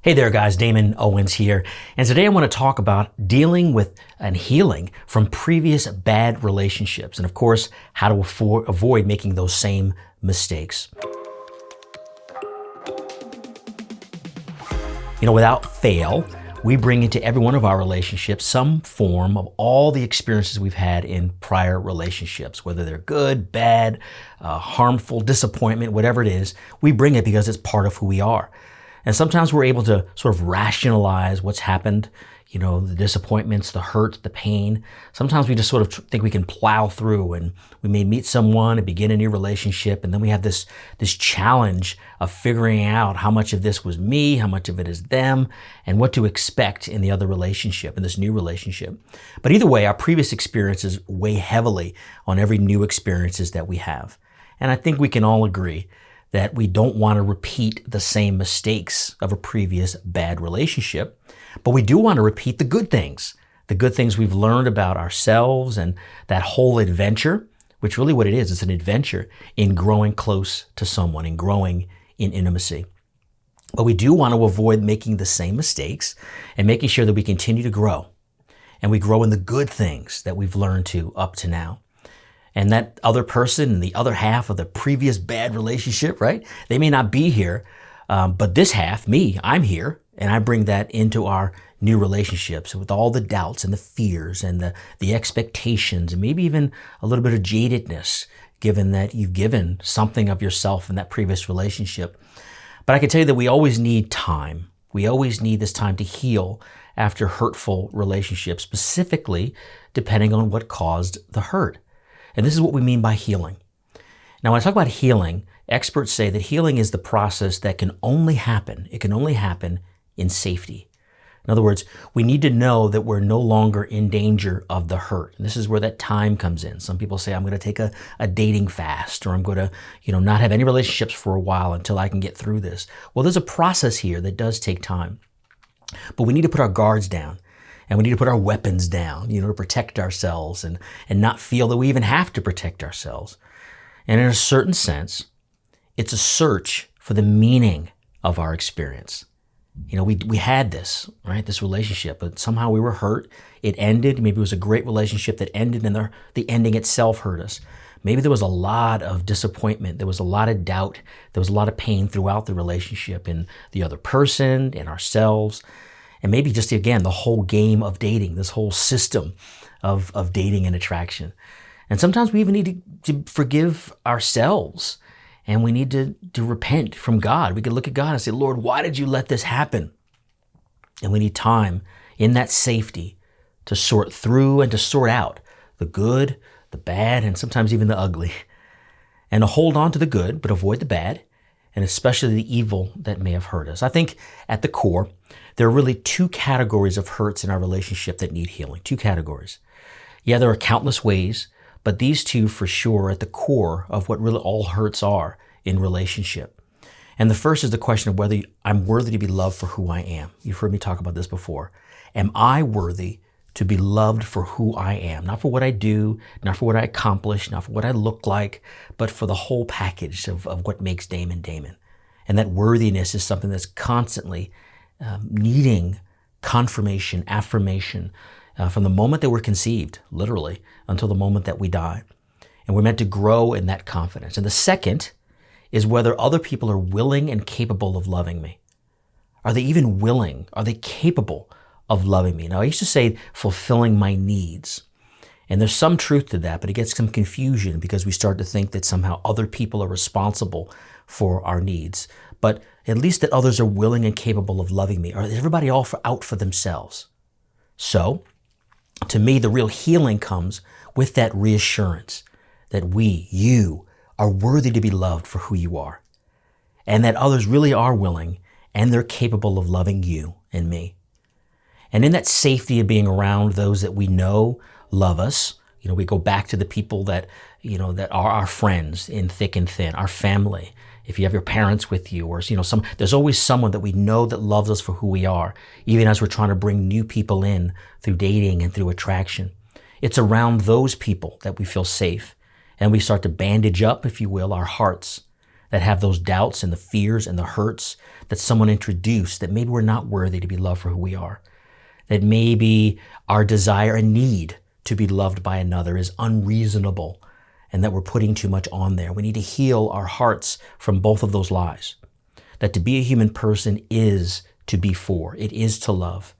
Hey there guys, Damon Owens here, and today I want to talk about dealing with and healing from previous bad relationships, and of course, how to avoid making those same mistakes. Without fail, we bring into every one of our relationships some form of all the experiences we've had in prior relationships, whether they're good, bad, harmful, disappointment, whatever it is, we bring it because it's part of who we are. And sometimes we're able to sort of rationalize what's happened, the disappointments, the hurt, the pain. Sometimes we just sort of think we can plow through, and we may meet someone and begin a new relationship, and then we have this challenge of figuring out how much of this was me, how much of it is them, and what to expect in the other relationship, in this new relationship. But either way, our previous experiences weigh heavily on every new experiences that we have. And I think we can all agree that we don't want to repeat the same mistakes of a previous bad relationship, but we do want to repeat the good things we've learned about ourselves and that whole adventure, which really what it is, it's an adventure in growing close to someone, in growing in intimacy. But we do want to avoid making the same mistakes and making sure that we continue to grow, and we grow in the good things that we've learned to up to now. And that other person, the other half of the previous bad relationship, right? They may not be here, but this half, me, I'm here, and I bring that into our new relationships with all the doubts and the fears and the expectations and maybe even a little bit of jadedness, given that you've given something of yourself in that previous relationship. But I can tell you that we always need time. We always need this time to heal after hurtful relationships, specifically depending on what caused the hurt. And this is what we mean by healing. Now, when I talk about healing, experts say that healing is the process that can only happen. It can only happen in safety. In other words, we need to know that we're no longer in danger of the hurt. And this is where that time comes in. Some people say, I'm going to take a dating fast, or I'm going to, not have any relationships for a while until I can get through this. Well, there's a process here that does take time. But we need to put our guards down. And we need to put our weapons down, to protect ourselves and not feel that we even have to protect ourselves. And in a certain sense, it's a search for the meaning of our experience. We had this, right? This relationship, but somehow we were hurt. It ended. Maybe it was a great relationship that ended, and the ending itself hurt us. Maybe there was a lot of disappointment. There was a lot of doubt. There was a lot of pain throughout the relationship in the other person, in ourselves. And maybe just, again, the whole game of dating, this whole system of dating and attraction. And sometimes we even need to forgive ourselves, and we need to repent from God. We could look at God and say, Lord, why did you let this happen? And we need time in that safety to sort through and to sort out the good, the bad, and sometimes even the ugly. And to hold on to the good, but avoid the bad, and especially the evil that may have hurt us. I think at the core, there are really two categories of hurts in our relationship that need healing. Two categories. Yeah, there are countless ways, but these two for sure are at the core of what really all hurts are in relationship. And the first is the question of whether I'm worthy to be loved for who I am. You've heard me talk about this before. Am I worthy to be loved for who I am? Not for what I do, not for what I accomplish, not for what I look like, but for the whole package of what makes Damon Damon. And that worthiness is something that's constantly needing confirmation, affirmation, from the moment that we're conceived, literally, until the moment that we die. And we're meant to grow in that confidence. And the second is whether other people are willing and capable of loving me. Are they even willing? Are they capable of loving me? Now, I used to say fulfilling my needs. And there's some truth to that, but it gets some confusion because we start to think that somehow other people are responsible for our needs. But at least that others are willing and capable of loving me. Or is everybody all out for themselves? So, to me, the real healing comes with that reassurance that you are worthy to be loved for who you are. And that others really are willing and they're capable of loving you and me. And in that safety of being around those that we know love us, we go back to the people that are our friends in thick and thin, our family. If you have your parents with you, or there's always someone that we know that loves us for who we are, even as we're trying to bring new people in through dating and through attraction. It's around those people that we feel safe, and we start to bandage up, if you will, our hearts, that have those doubts and the fears and the hurts that someone introduced, that maybe we're not worthy to be loved for who we are, that maybe our desire and need to be loved by another is unreasonable, and that we're putting too much on there. We need to heal our hearts from both of those lies. That to be a human person is to be for, it is to love.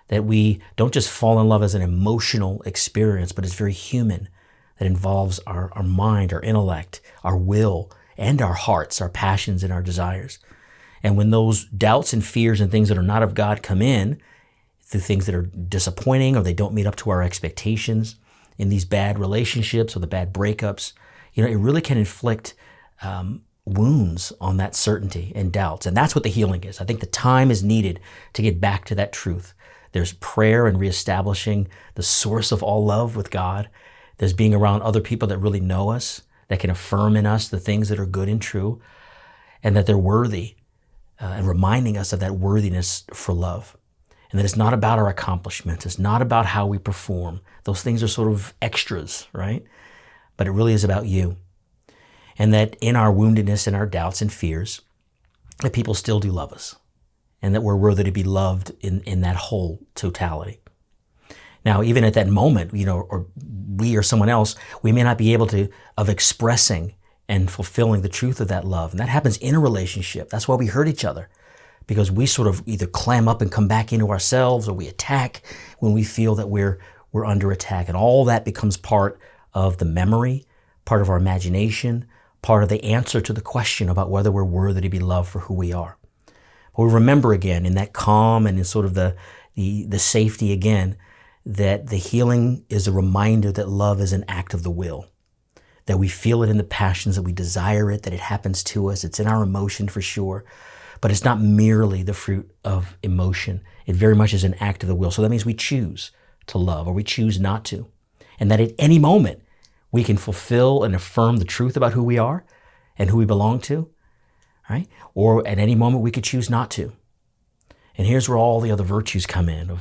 That we don't just fall in love as an emotional experience, but it's very human, that involves our mind, our intellect, our will, and our hearts, our passions and our desires. And when those doubts and fears and things that are not of God come in, through things that are disappointing or they don't meet up to our expectations in these bad relationships or the bad breakups, it really can inflict wounds on that certainty and doubts. And that's what the healing is. I think the time is needed to get back to that truth. There's prayer and reestablishing the source of all love with God. There's being around other people that really know us, that can affirm in us the things that are good and true, and that they're worthy, and reminding us of that worthiness for love. And that it's not about our accomplishments. It's not about how we perform. Those things are sort of extras, right? But it really is about you. And that in our woundedness and our doubts and fears, that people still do love us. And that we're worthy to be loved in that whole totality. Now, even at that moment, or we or someone else, we may not be able of expressing and fulfilling the truth of that love. And that happens in a relationship. That's why we hurt each other. Because we sort of either clam up and come back into ourselves, or we attack when we feel that we're under attack. And all that becomes part of the memory, part of our imagination, part of the answer to the question about whether we're worthy to be loved for who we are. But we remember again in that calm and in sort of the safety again, that the healing is a reminder that love is an act of the will. That we feel it in the passions, that we desire it, that it happens to us. It's in our emotion for sure. But it's not merely the fruit of emotion. It very much is an act of the will. So that means we choose to love or we choose not to. And that at any moment, we can fulfill and affirm the truth about who we are and who we belong to, right? Or at any moment, we could choose not to. And here's where all the other virtues come in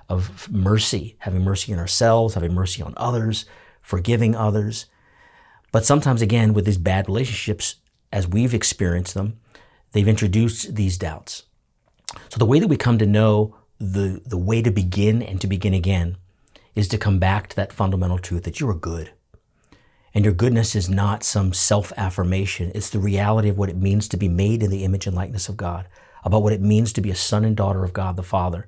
of mercy, having mercy on ourselves, having mercy on others, forgiving others. But sometimes, again, with these bad relationships, as we've experienced them, they've introduced these doubts. So the way that we come to know the way to begin and to begin again is to come back to that fundamental truth that you are good. And your goodness is not some self-affirmation. It's the reality of what it means to be made in the image and likeness of God, about what it means to be a son and daughter of God the Father,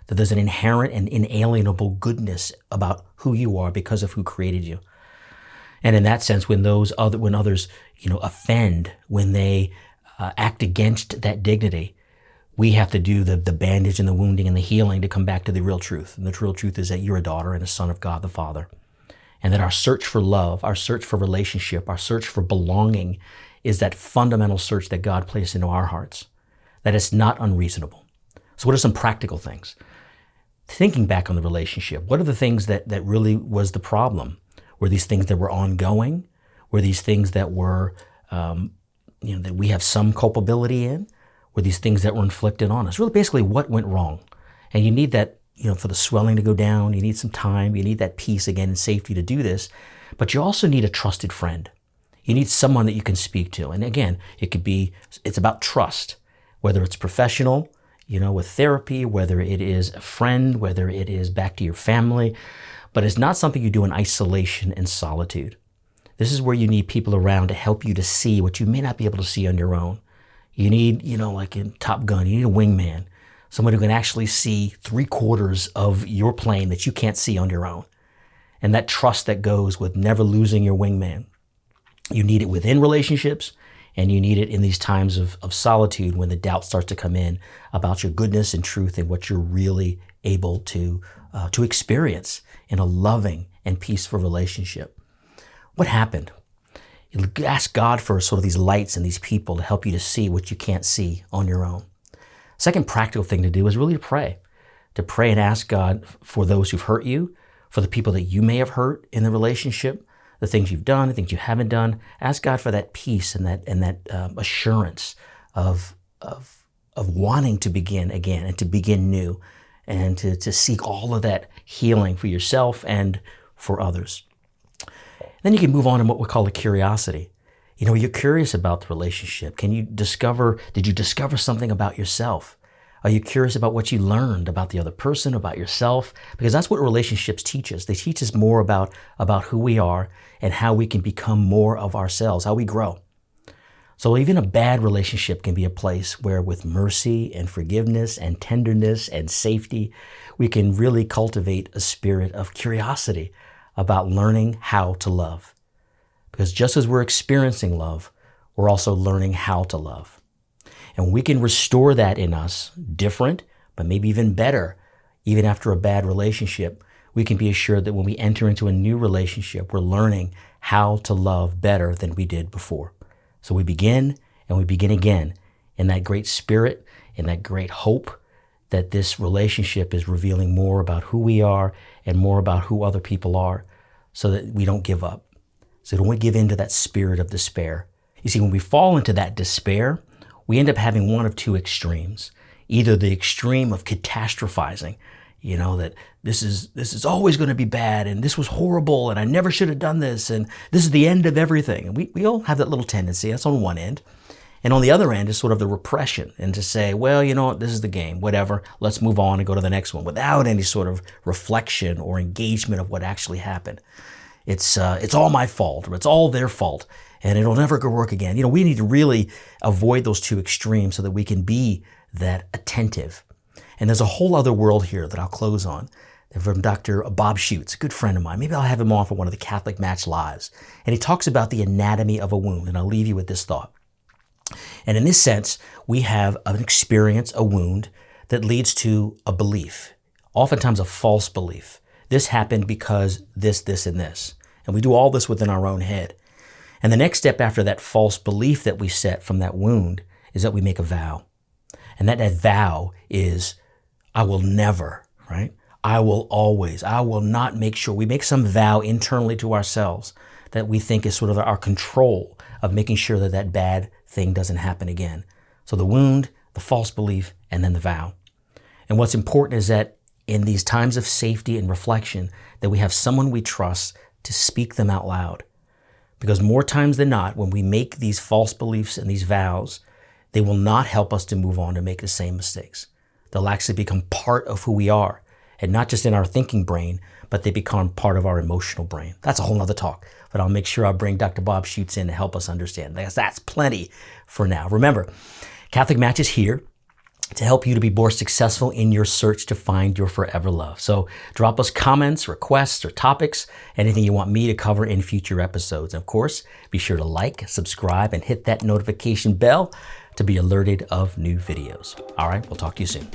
that there's an inherent and inalienable goodness about who you are because of who created you. And in that sense, when others, offend, when they act against that dignity, we have to do the bandage and the wounding and the healing to come back to the real truth. And the real truth is that you're a daughter and a son of God the Father. And that our search for love, our search for relationship, our search for belonging is that fundamental search that God placed into our hearts. That it's not unreasonable. So what are some practical things? Thinking back on the relationship, what are the things that really was the problem? Were these things that were ongoing? Were these things that were that we have some culpability in? Were these things that were inflicted on us? Really basically what went wrong? And you need that, for the swelling to go down, you need some time, you need that peace again and safety to do this, but you also need a trusted friend. You need someone that you can speak to. And again, it's about trust, whether it's professional, with therapy, whether it is a friend, whether it is back to your family, but it's not something you do in isolation and solitude. This is where you need people around to help you to see what you may not be able to see on your own. You need, like in Top Gun, you need a wingman, someone who can actually see 3/4 of your plane that you can't see on your own. And that trust that goes with never losing your wingman. You need it within relationships, and you need it in these times of solitude when the doubt starts to come in about your goodness and truth and what you're really able to experience in a loving and peaceful relationship. What happened? You ask God for sort of these lights and these people to help you to see what you can't see on your own. Second practical thing to do is really to pray and ask God for those who've hurt you, for the people that you may have hurt in the relationship, the things you've done, the things you haven't done. Ask God for that peace and that assurance of wanting to begin again and to begin new and to seek all of that healing for yourself and for others. Then you can move on to what we call a curiosity. You're curious about the relationship. Did you discover something about yourself? Are you curious about what you learned about the other person, about yourself? Because that's what relationships teach us. They teach us more about who we are and how we can become more of ourselves, how we grow. So even a bad relationship can be a place where with mercy and forgiveness and tenderness and safety, we can really cultivate a spirit of curiosity about learning how to love. Because just as we're experiencing love, we're also learning how to love. And we can restore that in us, different, but maybe even better, even after a bad relationship. We can be assured that when we enter into a new relationship, we're learning how to love better than we did before. So we begin and we begin again in that great spirit, in that great hope that this relationship is revealing more about who we are and more about who other people are, so that we don't give up. So don't give in to that spirit of despair. You see, when we fall into that despair, we end up having one of two extremes. Either the extreme of catastrophizing, that this is always going to be bad, and this was horrible, and I never should have done this, and this is the end of everything. And we all have that little tendency. That's on one end. And on the other end is sort of the repression, and to say, well, this is the game, whatever, let's move on and go to the next one, without any sort of reflection or engagement of what actually happened. It's all my fault, or it's all their fault, and it'll never go work again. We need to really avoid those two extremes so that we can be that attentive. And there's a whole other world here that I'll close on, from Dr. Bob Schutz, a good friend of mine. Maybe I'll have him on for one of the CatholicMatch lives. And he talks about the anatomy of a wound, and I'll leave you with this thought. And in this sense, we have an experience, a wound, that leads to a belief, oftentimes a false belief. This happened because this, and this. And we do all this within our own head. And the next step after that false belief that we set from that wound is that we make a vow. And that vow is, I will never, right? I will always, I will not make sure. We make some vow internally to ourselves that we think is sort of our control of making sure that that bad thing doesn't happen again. So the wound, the false belief, and then the vow. And what's important is that in these times of safety and reflection, that we have someone we trust to speak them out loud. Because more times than not, when we make these false beliefs and these vows, they will not help us to move on and make the same mistakes. They'll actually become part of who we are, and not just in our thinking brain, but they become part of our emotional brain. That's a whole nother talk, but I'll make sure I'll bring Dr. Bob Schutz in to help us understand. That's plenty for now. Remember, CatholicMatch is here to help you to be more successful in your search to find your forever love. So drop us comments, requests, or topics, anything you want me to cover in future episodes. And of course, be sure to like, subscribe, and hit that notification bell to be alerted of new videos. All right, we'll talk to you soon.